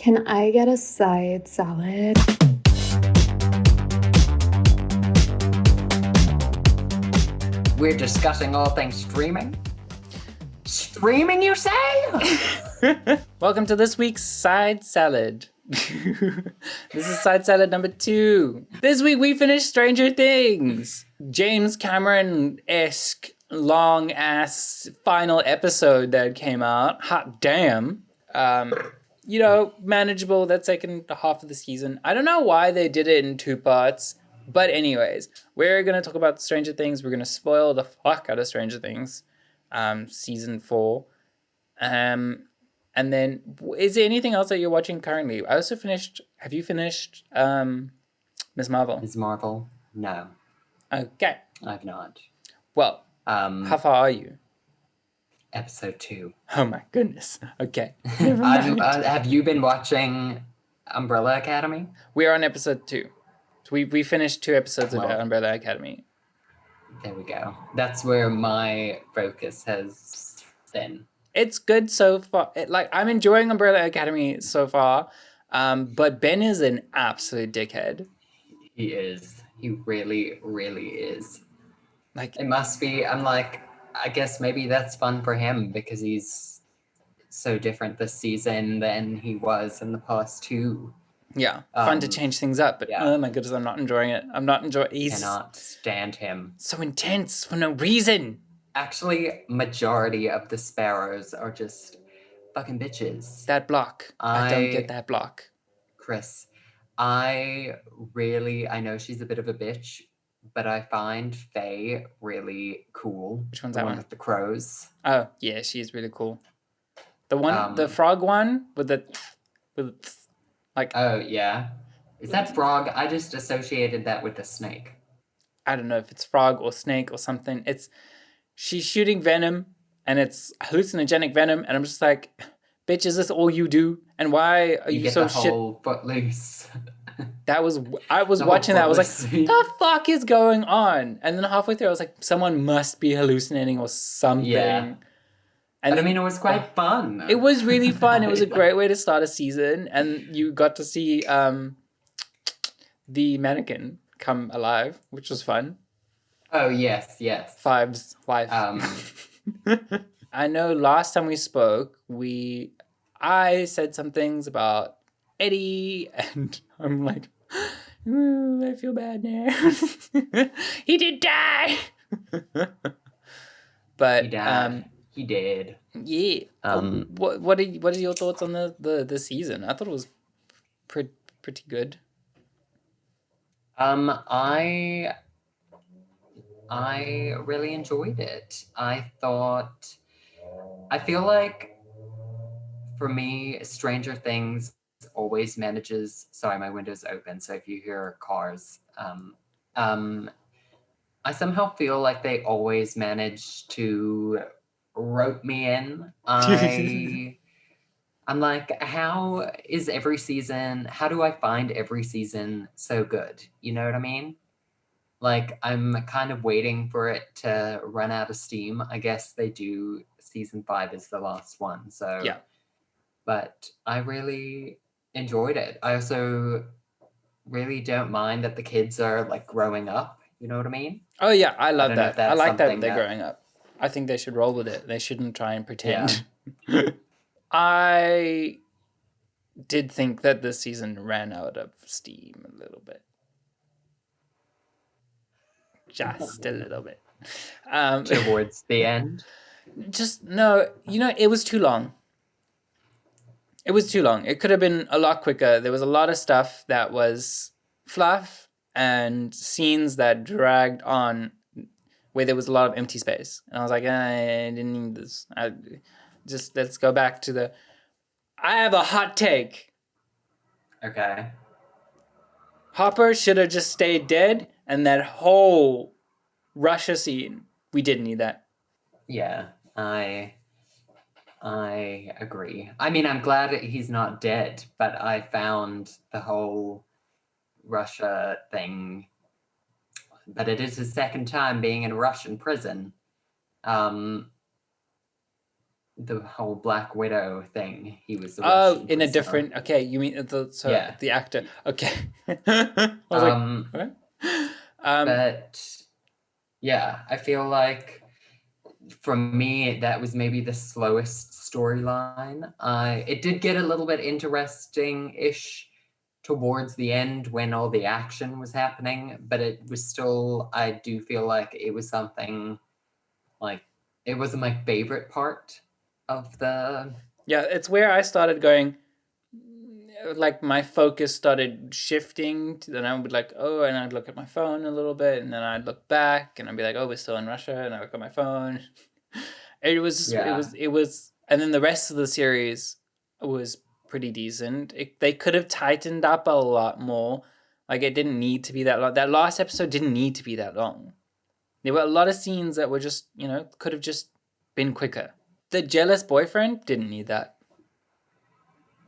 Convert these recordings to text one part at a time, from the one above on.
Can I get a side salad? We're discussing all things streaming. Streaming, you say? Welcome to this week's Side Salad. This is Side Salad number 2. This week we finished Stranger Things. James Cameron-esque long-ass final episode that came out. Hot damn. Manageable that second half of the season. I don't know why they did it in 2 parts. But anyways, we're going to talk about Stranger Things. We're going to spoil the fuck out of Stranger Things. Season 4. And then, is there anything else that you're watching currently? I also finished... Have you finished Ms. Marvel? Ms. Marvel? No. Okay. I've not. Well, how far are you? Episode 2. Oh my goodness. Okay. Never mind. Have you been watching Umbrella Academy? We're on episode 2. So we finished 2 episodes of Umbrella Academy. There we go. That's where my focus has been. It's good so far. I'm enjoying Umbrella Academy so far. But Ben is an absolute dickhead. He is. He really, really is. Like, it must be. I'm like, I guess maybe that's fun for him because he's so different this season than he was in the past 2. Yeah, fun to change things up, but oh my goodness, I'm not enjoying it. He's cannot stand him. So intense for no reason. Actually, majority of the sparrows are just fucking bitches. That block. I don't get that block. Chris, I know she's a bit of a bitch, but I find Faye really cool. Which one's that one? With the crows. Oh, yeah, she's really cool. The one, the frog one with oh, yeah. Is that frog? I just associated that with a snake. I don't know if it's frog or snake or something. She's shooting venom, and it's hallucinogenic venom, and I'm just like, bitch, is this all you do? And why are you so shit? You get the whole footloose. I was watching that. I was like, the fuck is going on? And then halfway through, I was like, someone must be hallucinating or something. Yeah. And it was quite fun. It was really fun. It was a great way to start a season. And you got to see the mannequin come alive, which was fun. Oh, yes. Five's wife. I know last time we spoke, I said some things about Eddie, and I'm like, I feel bad now. He did die. But he died. He did. Yeah. What are your thoughts on the season? I thought it was pretty good. I really enjoyed it. I feel like for me, Stranger Things always manages. Sorry, my window's open, so if you hear cars, I somehow feel like they always manage to rope me in. I'm like, how do I find every season so good? You know what I mean? Like, I'm kind of waiting for it to run out of steam. I guess they do. Season 5 is the last one, so yeah. But I really enjoyed it. I also really don't mind that the kids are like growing up. You know what I mean? Oh yeah, I love that. I like that they're growing up. I think they should roll with it. They shouldn't try and pretend. Yeah. I did think that this season ran out of steam a little bit. Just a little bit. Towards the end? It was too long. It could have been a lot quicker. There was a lot of stuff that was fluff and scenes that dragged on where there was a lot of empty space. And I was like, I didn't need this. Let's go back to I have a hot take. Okay. Hopper should have just stayed dead, and that whole Russia scene, we didn't need that. Yeah, I agree. I mean, I'm glad that he's not dead, but I found the whole Russia thing, but it is his second time being in a Russian prison. the whole Black Widow thing. He was the Oh, Russian in a prisoner. different. Okay, you mean Yeah. the actor? Okay. I was like, what? But yeah, I feel like for me that was maybe the slowest storyline. It did get a little bit interesting-ish towards the end when all the action was happening, but it was still, I do feel like it was something like it wasn't my favorite part of the. Yeah, it's where I started going. Like my focus started shifting. Then I would be like, oh, and I'd look at my phone a little bit, and then I'd look back, and I'd be like, oh, we're still in Russia, and I look at my phone. It was just, Yeah. it was, and then the rest of the series was pretty decent. They could have tightened up a lot more. Like it didn't need to be that long. That last episode didn't need to be that long. There were a lot of scenes that were just, could have just been quicker. The jealous boyfriend didn't need that.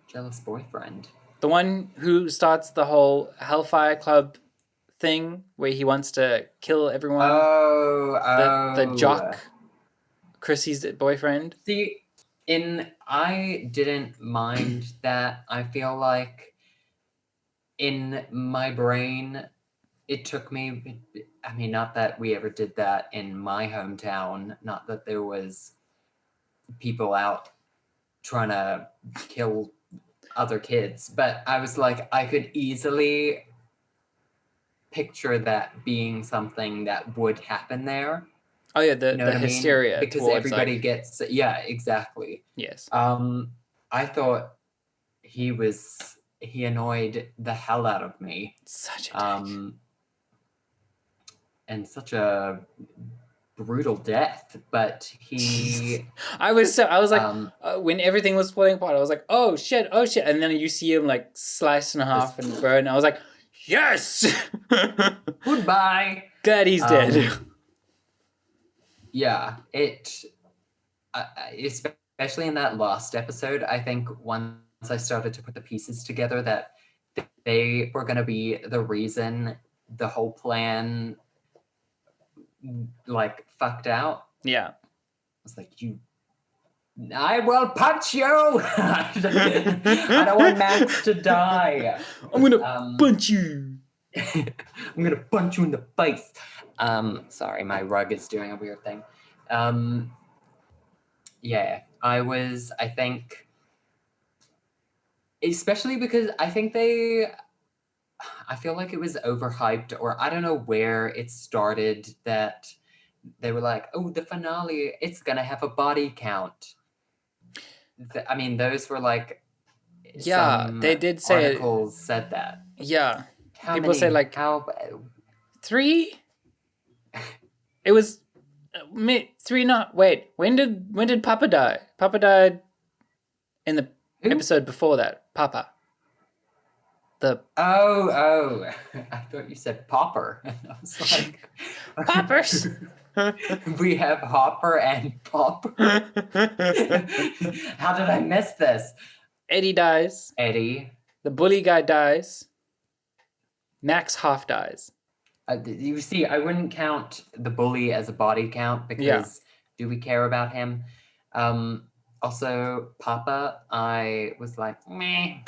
Jealous boyfriend. The one who starts the whole Hellfire Club thing where he wants to kill everyone. The jock, Chrissy's boyfriend. See, I didn't mind that. I feel like in my brain, it took me. I mean, not that we ever did that in my hometown. Not that there was people out trying to kill other kids, but I was like, I could easily picture that being something that would happen there. Oh yeah, the hysteria, I mean? Because everybody gets, yeah, exactly. Yes. I thought he annoyed the hell out of me. Such a dick. And such a brutal death, but he. I was like, when everything was falling apart, I was like, oh shit, and then you see him like sliced in half and burn. I was like, yes. Goodbye. Glad he's dead. Yeah, especially in that last episode, I think once I started to put the pieces together that they were going to be the reason the whole plan like fucked out. Yeah. I was like, I will punch you. I don't want Max to die. I'm gonna punch you. I'm gonna punch you in the face. Sorry, my rug is doing a weird thing. Yeah, I think, especially because I feel like it was overhyped, or I don't know where it started that they were like, oh, the finale, it's gonna have a body count. I mean, those were like, yeah, they did say articles said that. Yeah, people say like 3. It was 3. Not wait. When did Papa die? Papa died in the episode before that. Papa. Oh, I thought you said Popper. And I was like, Poppers. We have Hopper and Popper. How did I miss this? Eddie dies. Eddie. The bully guy dies. Max half dies. You see, I wouldn't count the bully as a body count because do we care about him? Also, Papa, I was like, meh.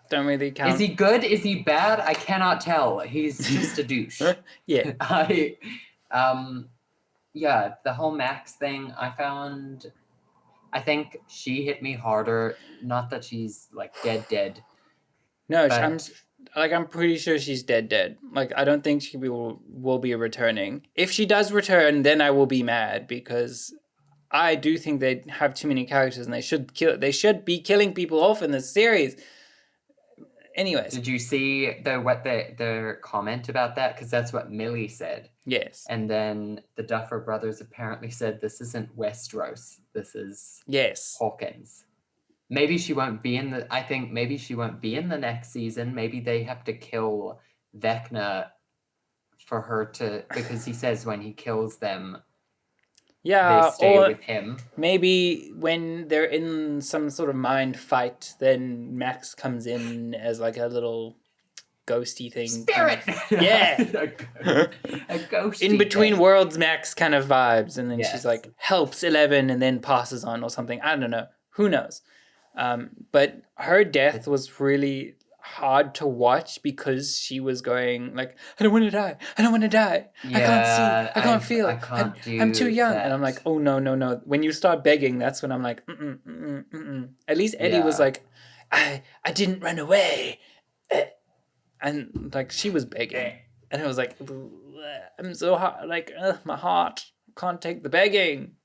Don't really count. Is he good? Is he bad? I cannot tell. He's just a douche. Yeah. Yeah, the whole Max thing, I think she hit me harder. Not that she's like dead. No, I'm pretty sure she's dead. Like, I don't think she will be returning. If she does return, then I will be mad because I do think they have too many characters and they should be killing people off in this series. Anyways. Did you see their comment about that? Because that's what Millie said. Yes. And then the Duffer Brothers apparently said this isn't Westeros. This is Hawkins. Maybe she won't be in the next season. Maybe they have to kill Vecna for her to, because he says when he kills them, they stay with him. Maybe when they're in some sort of mind fight, then Max comes in as like a little ghosty thing. Spirit! Yeah. A ghosty In between thing. worlds Max kind of vibes, and then she's Yes. like helps 11 and then passes on or something. I don't know. Who knows? But her death was really hard to watch because she was going like, I don't want to die. I don't want to die. I can't see. I can't feel. I can't do I'm too young. that. And I'm like, oh no. When you start begging, that's when I'm like, At least Eddie was Yeah. like, I didn't run away. And like she was begging. And it was like, I'm so hard. Like, my heart can't take the begging.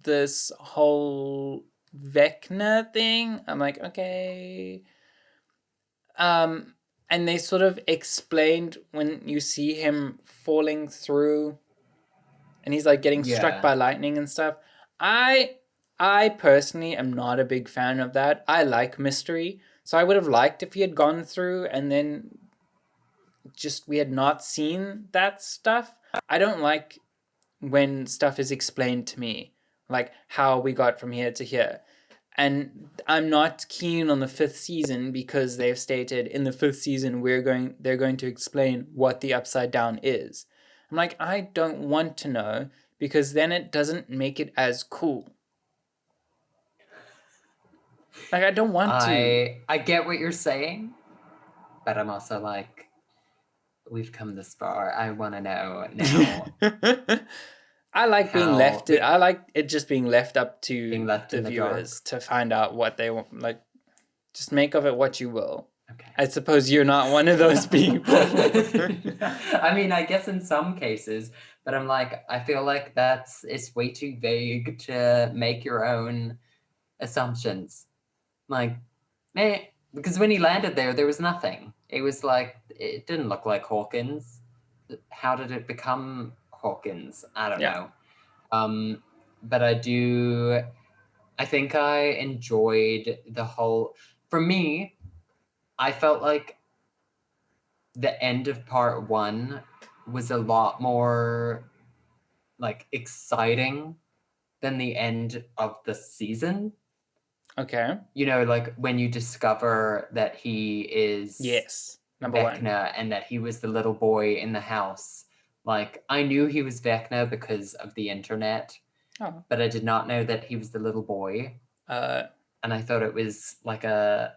This whole Vecna thing, I'm like, okay. And they sort of explained when you see him falling through and he's like getting struck by lightning and stuff. I personally am not a big fan of that. I like mystery. So I would have liked if he had gone through and then just we had not seen that stuff. I don't like when stuff is explained to me, like how we got from here to here. And I'm not keen on the 5th season because they've stated in the 5th season they're going to explain what the Upside Down is. I'm like, I don't want to know because then it doesn't make it as cool. Like, I don't want to. I get what you're saying, but I'm also like, we've come this far. I want to know now. I like being left. I like it just being left up to the viewers to find out what they want. Like, just make of it what you will. Okay. I suppose you're not one of those people. I mean, I guess in some cases, but I'm like, I feel like it's way too vague to make your own assumptions. Like, because when he landed there was nothing. It was like, it didn't look like Hawkins. How did it become Hawkins? I don't know. But I think I enjoyed the whole, for me, I felt like the end of part 1 was a lot more like exciting than the end of the season. Okay. You know, like when you discover that he is number Vecna 1 and that he was the little boy in the house. Like, I knew he was Vecna because of the internet, but I did not know that he was the little boy. And I thought it was like I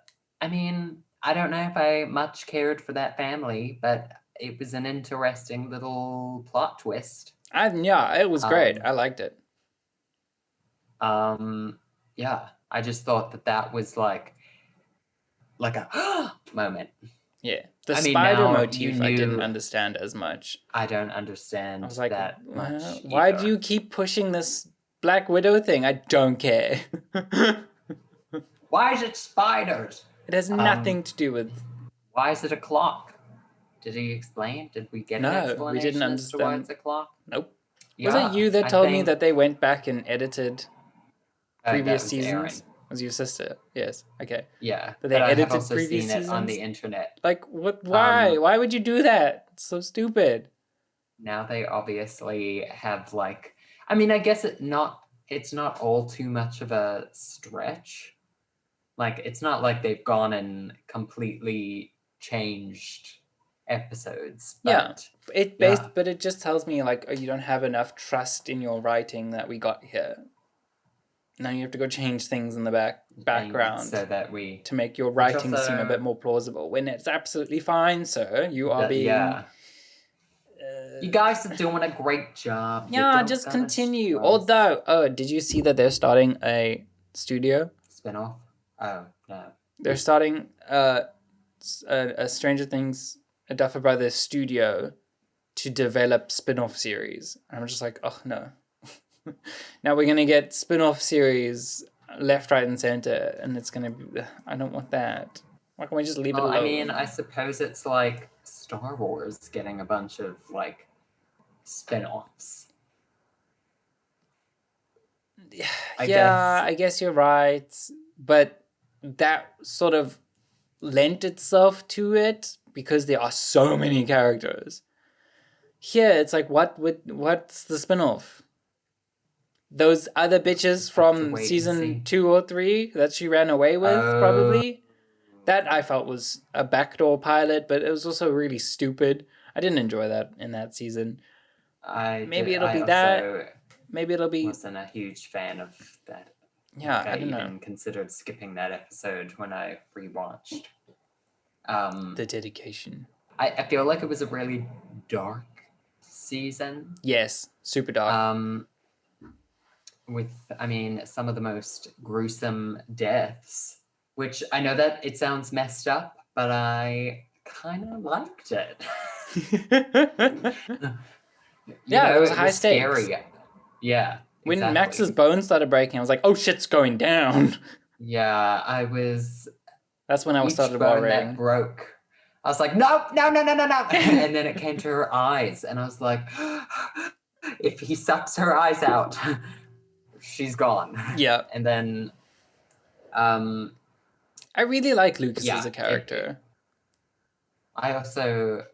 mean, I don't know if I much cared for that family, but it was an interesting little plot twist. It was great. I liked it. Yeah, I just thought that was like a moment. Yeah, the spider motif I didn't understand as much. I don't understand that much. Why do you keep pushing this Black Widow thing? I don't care. Why is it spiders? It has nothing to do with... Why is it a clock? Did he explain? Did we get an explanation? No, we didn't understand. As to why it's a clock? Nope. Was it you that told me that they went back and edited previous seasons? Aaron. Was your sister? Yes. Okay. Yeah. But they edited I have also previous seen it seasons on the internet. Like, what? Why? Why would you do that? It's so stupid. Now they obviously have like, I mean, I guess it's not all too much of a stretch. Like, it's not like they've gone and completely changed episodes. But, but it just tells me like you don't have enough trust in your writing that we got here. Now you have to go change things in the background so that to make your writing seem a bit more plausible. When it's absolutely fine, sir. You are being. Yeah. You guys are doing a great job. Yeah, just continue. Although, did you see that they're starting a studio spinoff? Oh no. They're starting a Stranger Things, a Duffer Brothers studio to develop spin-off series. And I'm just like, oh no. Now we're gonna get spin-off series left, right, and center, and it's gonna be. I don't want that. Why can't we just leave it alone? I mean, I suppose it's like Star Wars getting a bunch of like spin-offs. I guess you're right, but that sort of lent itself to it because there are so many characters. Here, it's like, what's the spin-off? Those other bitches from season 2 or 3 that she ran away with, probably. That I felt was a backdoor pilot, but it was also really stupid. I didn't enjoy that in that season. Maybe it'll I be that. also Maybe it'll be. wasn't a huge fan of that. Yeah, Like, I don't know. even considered skipping that episode when I rewatched. The dedication. I feel like it was a really dark season. Yes, super dark. With, I mean, some of the most gruesome deaths, which I know that it sounds messed up, but I kind of liked it. Yeah, there was it high was stakes. scary. Yeah. When exactly. Max's bones started breaking, I was like, "Oh shit's going down." Yeah, I was. That's when I Each started bone that worrying. broke, I was like, no. And then it came to her eyes, and I was like, if he sucks her eyes out, she's gone. Yeah. And then, I really like Lucas Yeah, as a character. I also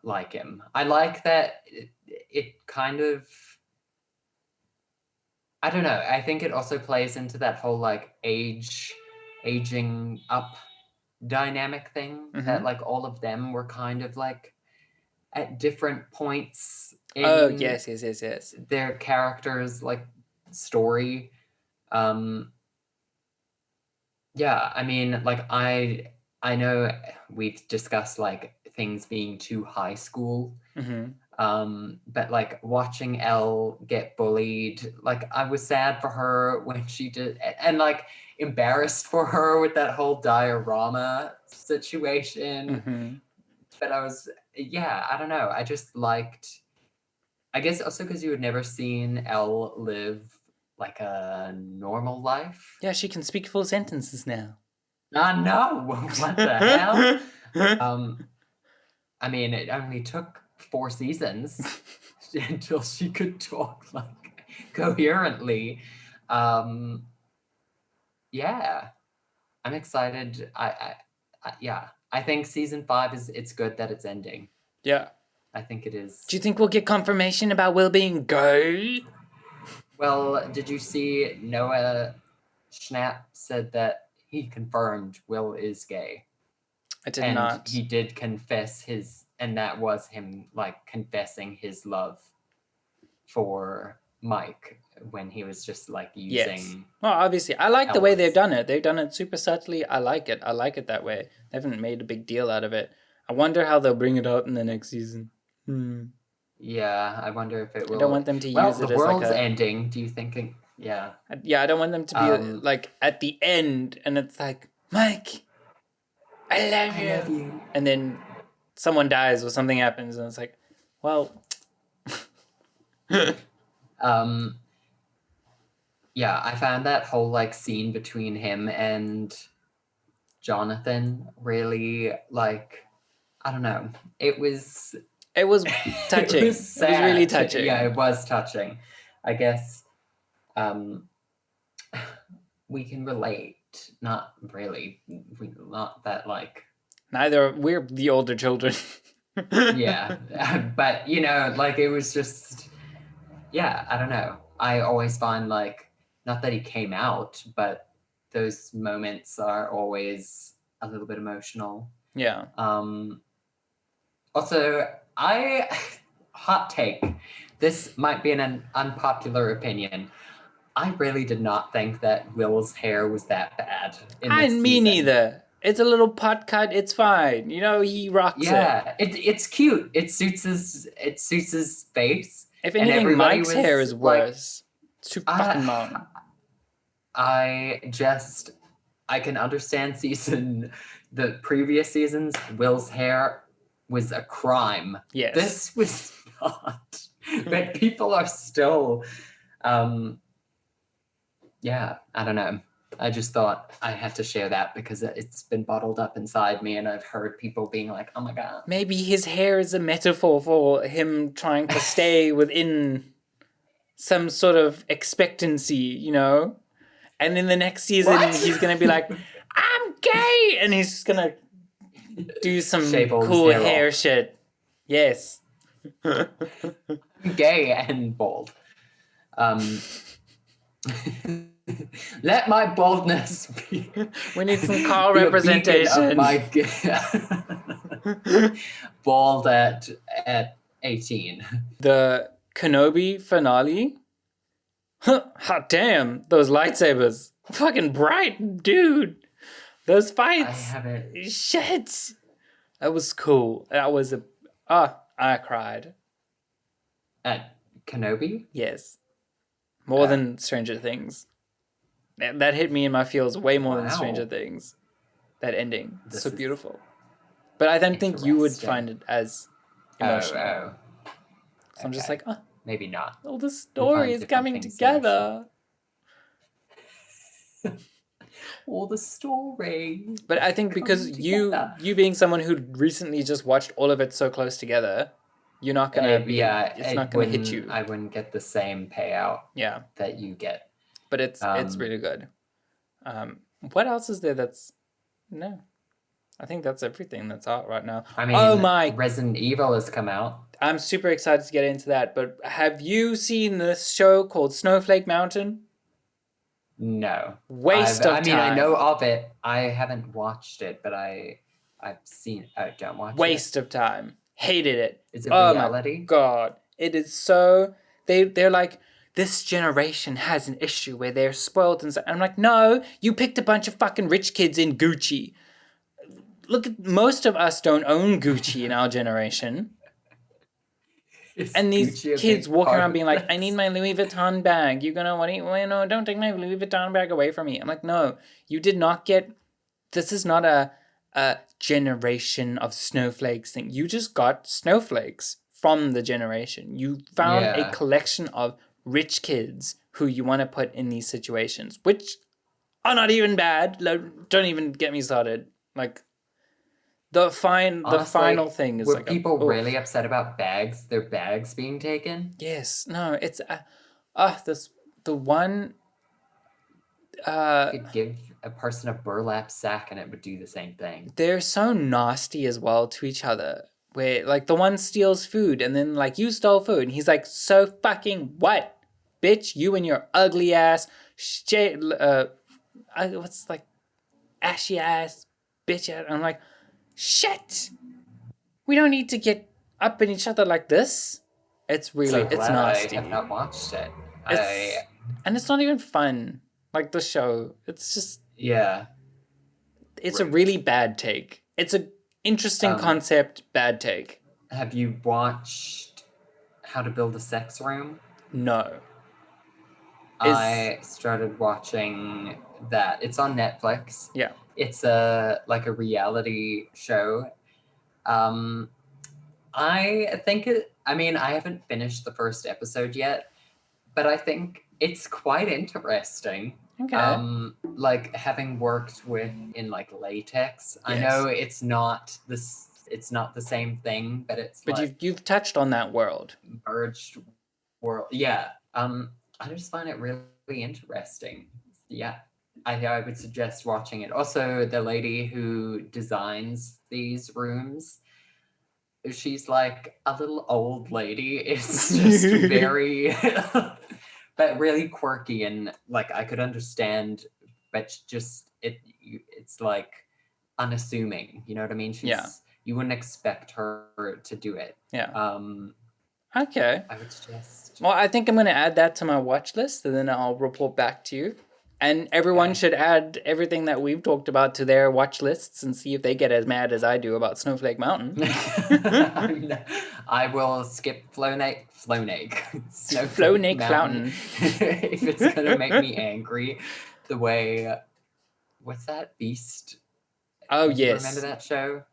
like him. I like that it kind of. I don't know. I think it also plays into that whole like aging up dynamic thing, that like all of them were kind of like at different points in yes. their characters like story. Yeah, I mean, like I know we've discussed like things being too high school. But like watching Elle get bullied, like I was sad for her when she did, and like embarrassed for her with that whole diorama situation. But I was, yeah, I don't know. I just liked, I guess also because you had never seen Elle live like a normal life. Yeah, she can speak full sentences now. No, what the hell? I mean, it only took 4 seasons until she could talk like coherently. Yeah, I'm excited. I think season 5 it's good that it's ending. Yeah, I think it is. Do you think we'll get confirmation about Will being gay? Well, did you see Noah Schnapp said that he confirmed Will is gay? I did not. He did confess and that was him like confessing his love for Mike when he was just like using. Yes. Well, obviously, I like the way they've done it. They've done it super subtly. I like it. I like it that way. They haven't made a big deal out of it. I wonder how they'll bring it out in the next season. Yeah, I wonder if it will. I don't want them to use it the as world's like a ending. Do you think? Yeah. Yeah, I don't want them to be like at the end, and it's like, Mike, I love you, and then someone dies or something happens, and it's like, well. Yeah, I found that whole like scene between him and Jonathan really like, I don't know. It was touching. It was sad. It was really touching. Yeah, it was touching. I guess we can relate. Not really. Not that like. Neither. We're the older children. Yeah, but you know, like it was just. Yeah, I don't know. I always find like, not that he came out, but those moments are always a little bit emotional. Yeah. Also, hot take. This might be an unpopular opinion. I really did not think that Will's hair was that bad. Me neither. It's a little pot cut. It's fine. You know, he rocks it. Yeah, it's cute. It suits his face. If anything, Mike's hair is worse. Like, it's too fucking long. I can understand the previous seasons. Will's hair was a crime. Yes. This was not. But people are still, yeah, I don't know. I just thought I had to share that because it's been bottled up inside me, and I've heard people being like, oh my God. Maybe his hair is a metaphor for him trying to stay within some sort of expectancy, you know? And in the next season, he's going to be like, I'm gay! And he's just going to do some cool hair shit. Yes. Gay and bold. Let my baldness be. We need some Carl be a beacon of representation. my bald at 18. The Kenobi finale. Hot damn, those lightsabers. Fucking bright, dude. Those I fights. haven't. Shit. That was cool. That was I cried. At Kenobi? Yes. More than Stranger Things. That hit me in my feels way more than Wow. Stranger Things. That ending. This So is beautiful. But I don't think you would interesting. find it as emotional. Oh. So I'm just Okay. like, Maybe not. all the stories different coming things together. All the story. But I think because coming you together. being someone who recently just watched all of it so close together, you're not gonna be. It's not gonna hit you. I wouldn't get the same payout Yeah, that you get. but it's really good. What else is there that's no? I think that's everything that's out right now. I mean, oh my! Resident Evil has come out. I'm super excited to get into that. But have you seen this show called Snowflake Mountain? No. Waste of time. I know of it. I haven't watched it, but I've seen it. I don't watch Waste of time. Hated it. it. Is it Oh reality? my god. It is so they're like, this generation has an issue where they're spoiled and so I'm like, no, you picked a bunch of fucking rich kids in Gucci. Look at most of us don't own Gucci in our generation. And these kids walking around being like, I need my Louis Vuitton bag. You're gonna no, don't take my Louis Vuitton bag away from me. I'm like, no, you did not get. This is not a generation of snowflakes thing. You just got snowflakes from the generation. You found a collection of rich kids who you want to put in these situations, which are not even bad. Don't even get me started. Like. The final thing is were like people really upset about their bags being taken? Yes, no, it's the one. You could give a person a burlap sack and it would do the same thing. They're so nasty as well to each other. Where like the one steals food and then like you stole food and he's like, so fucking what, bitch? You and your ugly ass what's like ashy ass bitch. I'm like. Shit! We don't need to get up in each other like this. It's really, it's nasty. I have not watched it. And it's not even fun. Like the show. It's just... Yeah. It's a really bad take. It's an interesting concept, bad take. Have you watched How to Build a Sex Room? No. I started watching that. It's on Netflix. Yeah. It's a reality show. I think I haven't finished the first episode yet, but I think it's quite interesting. Okay. Like having worked in like latex, yes. I know it's not the same thing, but it's but like you've touched on that world. Merged world. Yeah. I just find it really interesting. Yeah. I would suggest watching it. Also, the lady who designs these rooms, she's like a little old lady. It's just very, but really quirky and like I could understand, but just it's like unassuming. You know what I mean? You wouldn't expect her to do it. Yeah. Okay. I would suggest. Well, I think I'm going to add that to my watch list, and then I'll report back to you. And everyone should add everything that we've talked about to their watch lists and see if they get as mad as I do about Snowflake Mountain. I will skip Flonake Mountain. If it's going to make me angry the way... What's that? Beast? Oh, yes. Remember that show?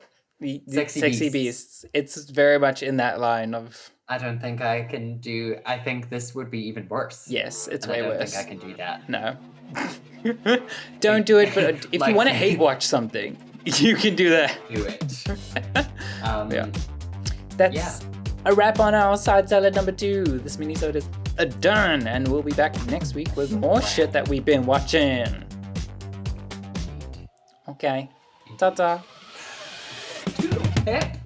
The Sexy Beasts. It's very much in that line of... I don't think I can do... I think this would be even worse. Yes, it's way worse. I don't think I can do that. No. Don't do it, but if you want to hate watch something, you can do that. Do it. Yeah. That's a wrap on our side salad number 2. This mini-sode is done, and we'll be back next week with more shit that we've been watching. Okay. Ta-ta. Pep.